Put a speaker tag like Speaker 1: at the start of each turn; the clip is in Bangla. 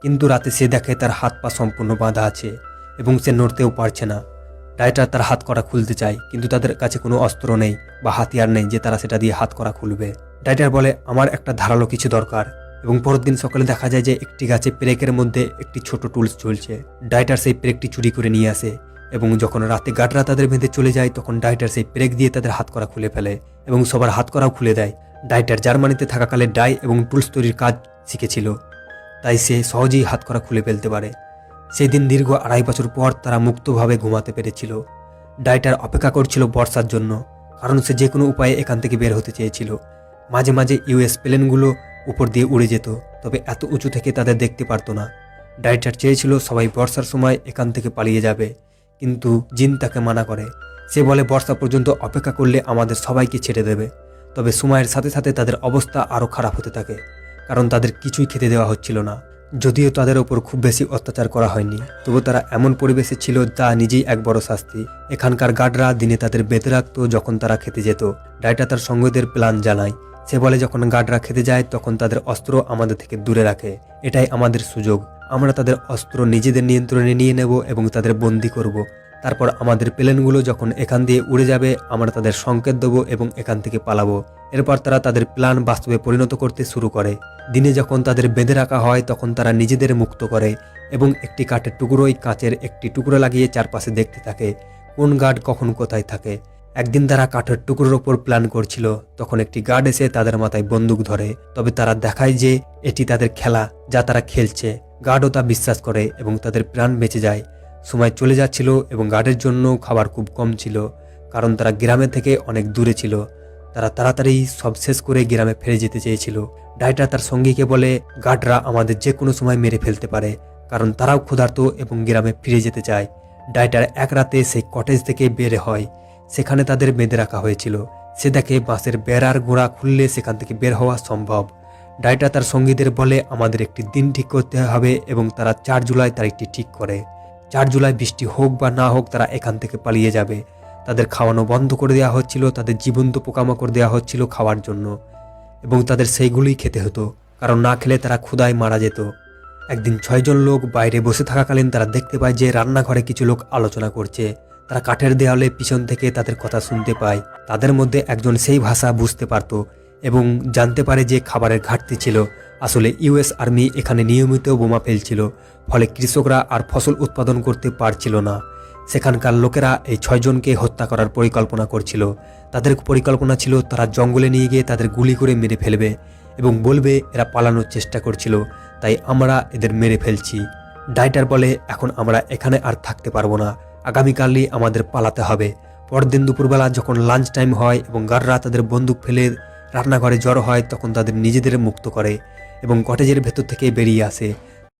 Speaker 1: কিন্তু রাতে সে দেখে তার হাত পা সম্পূর্ণ বাঁধা আছে এবং সে নড়তেও পারছে না। ডাইটার তার হাত করা খুলতে চায়, কিন্তু তাদের কাছে কোনো অস্ত্র নেই বা হাতিয়ার নেই যে তারা সেটা দিয়ে হাত করা খুলবে। ডাইটার বলে, আমার একটা ধারালো কিছু দরকার। এবং পরের দিন সকালে দেখা যায় যে একটি গাছে পেরেকের মধ্যে একটি ছোট টুলস ঝুলছে। ডাইটার সেই পেরেকটি চুরি করে নিয়ে আসে এবং যখন রাতে গার্ডরা তাদের বেঁধে চলে যায় তখন ডাইটার সেই পেরেক দিয়ে তাদের হাত করা খুলে ফেলে এবং সবার হাত করাও খুলে দেয়। ডাইটার জার্মানিতে থাকাকালে ডাই এবং টুলস তৈরির কাজ শিখেছিল, তাই সে সহজেই হাত করা খুলে ফেলতে পারে। সেই দিন দীর্ঘ 2.5 বছর পর তারা মুক্তভাবে ঘুমাতে পেরেছিল। ডাইটার অপেক্ষা করছিল বর্ষার জন্য, কারণ সে যে কোনো উপায়ে এখান থেকে বের হতে চেয়েছিল। মাঝে মাঝে ইউএস প্লেনগুলো উপর দিয়ে উড়ে যেত, তবে এত উঁচু থেকে তাদের দেখতে পারতো না। ডাইটার চেয়েছিল সবাই বর্ষার সময় এখান থেকে পালিয়ে যাবে, কিন্তু জিন তাকে মানা করে। সে বলে বর্ষা পর্যন্ত অপেক্ষা করলে আমাদের সবাইকে ছেড়ে দেবে। তবে সময়ের সাথে সাথে তাদের অবস্থা আরও খারাপ হতে থাকে, কারণ তাদের কিছুই খেতে দেওয়া হচ্ছিল না। যদিও তাদের ওপর খুব বেশি অত্যাচার করা হয়নি, তবু তারা এমন পরিবেশে ছিল যা নিজেই এক বড় শাস্তি। এখানকার গার্ডরা দিনে তাদের বেঁধে রাখতো যখন তারা খেতে যেত। ডাইটা তার সঙ্গীদের প্ল্যান জানায়। সে বলে, যখন গার্ডরা খেতে যায় তখন তাদের অস্ত্র আমাদের থেকে দূরে রাখে। এটাই আমাদের সুযোগ। আমরা তাদের অস্ত্র নিজেদের নিয়ন্ত্রণে নিয়ে নেব এবং তাদের বন্দী করব। তারপর আমাদের প্লেনগুলো যখন এখান দিয়ে উড়ে যাবে আমরা তাদের সংকেত দেবো এবং এখান থেকে পালাবো। এরপর তারা তাদের প্ল্যান বাস্তবে পরিণত করতে শুরু করে। দিনে যখন তাদের বেঁধে রাখা হয় তখন তারা নিজেদের মুক্ত করে এবং একটি কাঠের টুকরোয় কাঁচের একটি টুকরো লাগিয়ে চারপাশে দেখতে থাকে কোন গার্ড কখন কোথায় থাকে। একদিন তারা কাঠের টুকরোর ওপর প্ল্যান করছিল, তখন একটি গার্ড এসে তাদের মাথায় বন্দুক ধরে। তবে তারা দেখায় যে এটি তাদের খেলা, যা তারা খেলছে। গার্ডও তা বিশ্বাস করে এবং তাদের প্রাণ বেঁচে যায়। সময় চলে যাচ্ছিল এবং গার্ডের জন্য খাবার খুব কম ছিল, কারণ তারা গ্রামে থেকে অনেক দূরে ছিল। তারা তাড়াতাড়ি সব শেষ করে গ্রামে ফিরে যেতে চেয়েছিল। ডাইটা তার সঙ্গীকে বলে, গার্ডরা আমাদের যে কোনো সময় মেরে ফেলতে পারে, কারণ তারাও ক্ষুধার্ত এবং গ্রামে ফিরে যেতে চায়। ডাইটার এক রাতে সেই কটেজ থেকে বের হয়, সেখানে তাদের বেঁধে রাখা হয়েছিল। সে দেখে বাঁশের বেড়ার গোড়া খুললে সেখান থেকে বের হওয়া সম্ভব। ডাইটা তার সঙ্গীদের বলে, আমাদের একটি দিন ঠিক করতে হবে এবং তারা 4 জুলাই তারিখটি ঠিক করে। 4 জুলাই বৃষ্টি হোক বা না হোক তারা এখান থেকে পালিয়ে যাবে। তাদের খাওয়ানো বন্ধ করে দেওয়া হচ্ছিল, তাদের জীবন্ত পোকামাকড় দেওয়া হচ্ছিল খাওয়ার জন্য এবং তাদের সেইগুলোই খেতে হতো, কারণ না খেলে তারা ক্ষুধায় মারা যেত। একদিন 6 জন লোক বাইরে বসে থাকাকালীন তারা দেখতে পায় যে রান্নাঘরে কিছু লোক আলোচনা করছে। তারা কাঠের দেওয়ালে পিছন থেকে তাদের কথা শুনতে পায়। তাদের মধ্যে একজন সেই ভাষা বুঝতে পারত এবং জানতে পারে যে খাবারের ঘাটতি ছিল। আসলে ইউএস আর্মি এখানে নিয়মিত বোমা ফেলছিল, ফলে কৃষকরা আর ফসল উৎপাদন করতে পারছিল না। সেখানকার লোকেরা এই 6 জনকে হত্যা করার পরিকল্পনা করছিল। তাদের পরিকল্পনা ছিল তারা জঙ্গলে নিয়ে গিয়ে তাদের গুলি করে মেরে ফেলবে এবং বলবে এরা পালানোর চেষ্টা করছিল, তাই আমরা এদের মেরে ফেলছি। ডাইটার বলে, এখন আমরা এখানে আর থাকতে পারবো না, আগামীকালই আমাদের পালাতে হবে। পরের দিন দুপুরবেলা যখন লাঞ্চ টাইম হয় এবং গার্ডরা তাদের বন্দুক ফেলে রান্নাঘরে জড়ো হয়, তখন তাদের নিজেদের মুক্ত করে এবং কটেজের ভেতর থেকে বেরিয়ে আসে।